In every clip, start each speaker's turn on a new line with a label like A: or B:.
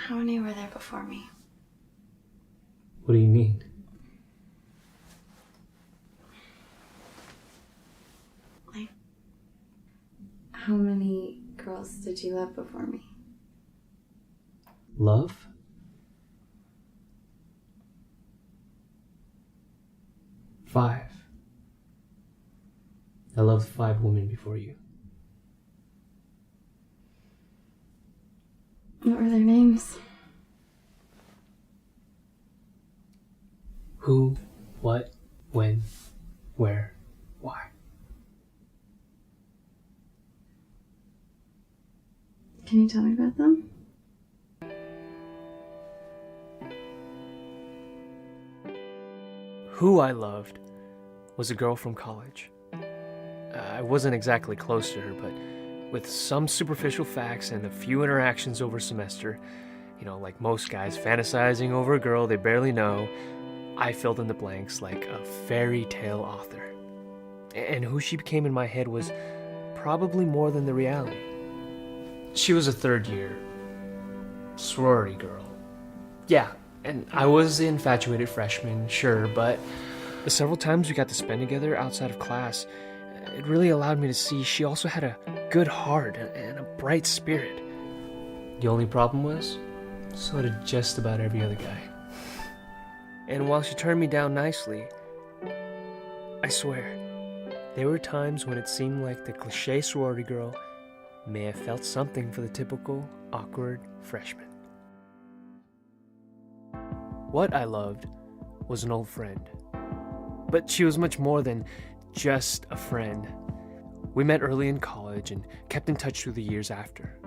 A: How many were there before me?
B: What do you mean?
A: Like, how many girls did you love before me?
B: Love? Five. I loved 5 women before you.
A: What were their names?
B: Who, what, when, where, why.
A: Can you tell me about them?
C: Who I loved was a girl from college. I wasn't exactly close to her, but with some superficial facts and a few interactions over a semester, like most guys fantasizing over a girl they barely know, I filled in the blanks like a fairy tale author. And who she became in my head was probably more than the reality. She was a third-year sorority girl. Yeah, and I was the infatuated freshman, sure, but the several times we got to spend together outside of class, it really allowed me to see she also had a good heart and a bright spirit. The only problem was, so did just about every other guy. And while she turned me down nicely, I swear, there were times when it seemed like the cliche sorority girl may have felt something for the typical awkward freshman. What I loved was an old friend. But she was much more than just a friend. We met early in college and kept in touch through the years after.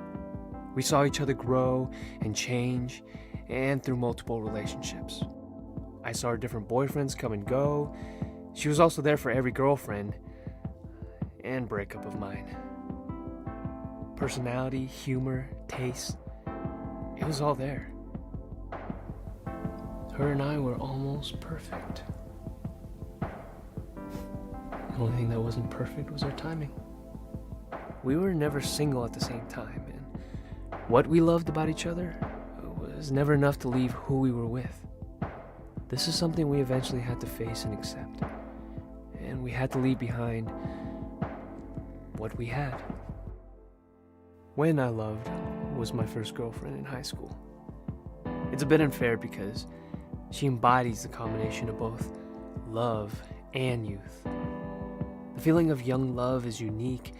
C: We saw each other grow and change, and through multiple relationships. I saw her different boyfriends come and go. She was also there for every girlfriend and breakup of mine. Personality, humor, taste, it was all there. Her and I were almost perfect. The only thing that wasn't perfect was our timing. We were never single at the same time, and what we loved about each other was never enough to leave who we were with. This is something we eventually had to face and accept, and we had to leave behind what we had. When I loved was my first girlfriend in high school. It's a bit unfair because she embodies the combination of both love and youth. The feeling of young love is unique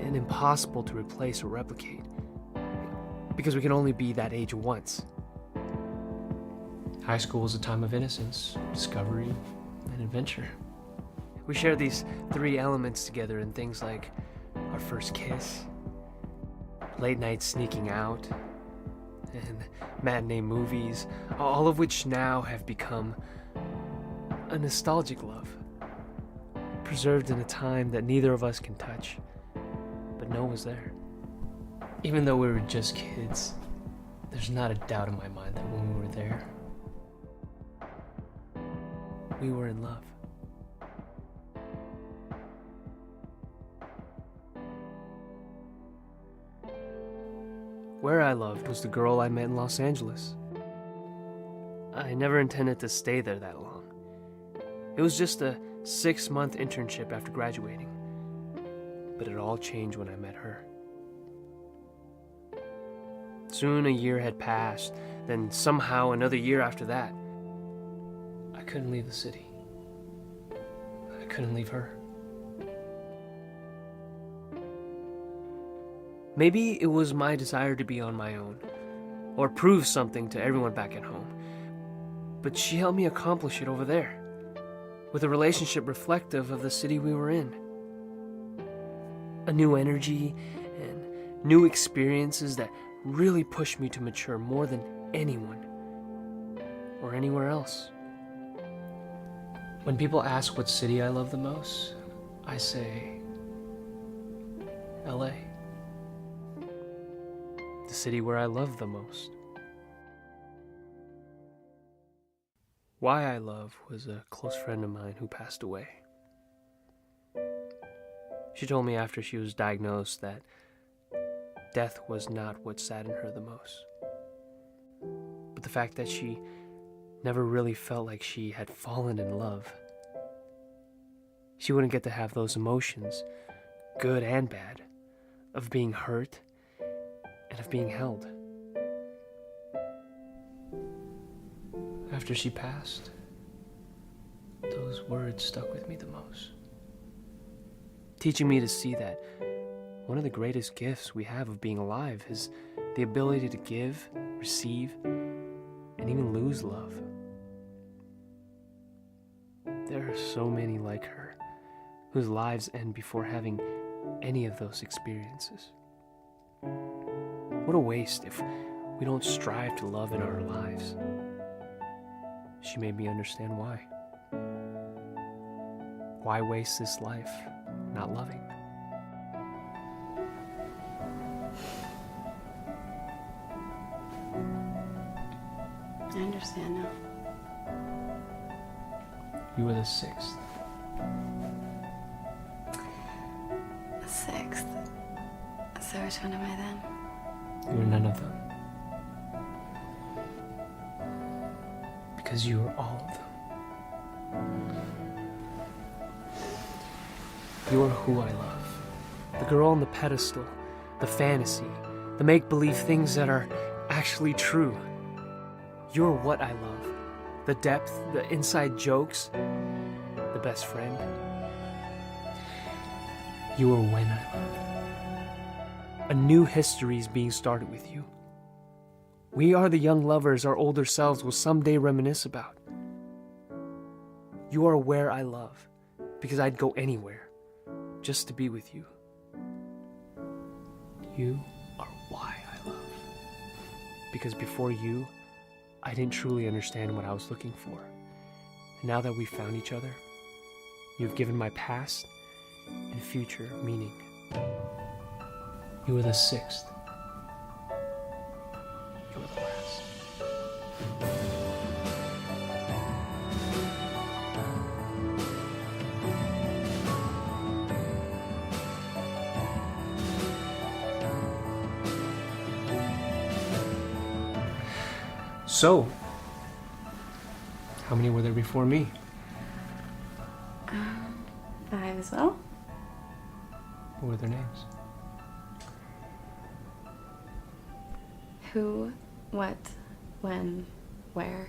C: and impossible to replace or replicate, because we can only be that age once. High school is a time of innocence, discovery, and adventure. We share these 3 elements together in things like our first kiss, late night sneaking out, and matinee movies, all of which now have become a nostalgic love, preserved in a time that neither of us can touch, but know was there. Even though we were just kids, there's not a doubt in my mind that when we were there, we were in love. Where I loved was the girl I met in Los Angeles. I never intended to stay there that long. It was just a 6-month internship after graduating, but it all changed when I met her. Soon a year had passed, then somehow another year after that. I couldn't leave the city. I couldn't leave her. Maybe it was my desire to be on my own, or prove something to everyone back at home, but she helped me accomplish it over there, with a relationship reflective of the city we were in. A new energy and new experiences that really pushed me to mature more than anyone or anywhere else. When people ask what city I love the most, I say LA. The city where I love the most. Why I love was a close friend of mine who passed away. She told me after she was diagnosed that death was not what saddened her the most. fact that she never really felt like she had fallen in love. She wouldn't get to have those emotions, good and bad, of being hurt and of being held. After she passed, those words stuck with me the most, teaching me to see that one of the greatest gifts we have of being alive is the ability to give, receive, and even lose love. There are so many like her, whose lives end before having any of those experiences. What a waste if we don't strive to love in our lives. She made me understand why. Why waste this life not loving?
A: I understand now.
C: You were the sixth.
A: The sixth. So which one am I then?
C: You were none of them. Because you were all of them. You are who I love. The girl on the pedestal, the fantasy, the make-believe things that are actually true. You're what I love. The depth, the inside jokes, the best friend. You are when I love. A new history is being started with you. We are the young lovers our older selves will someday reminisce about. You are where I love, because I'd go anywhere just to be with you. You are why I love, because before you, I didn't truly understand what I was looking for. And now that we've found each other, you've given my past and future meaning. You were the sixth. You were the last. So, how many were there before me?
A: 5 as well.
C: What were their names?
A: Who, what, when, where.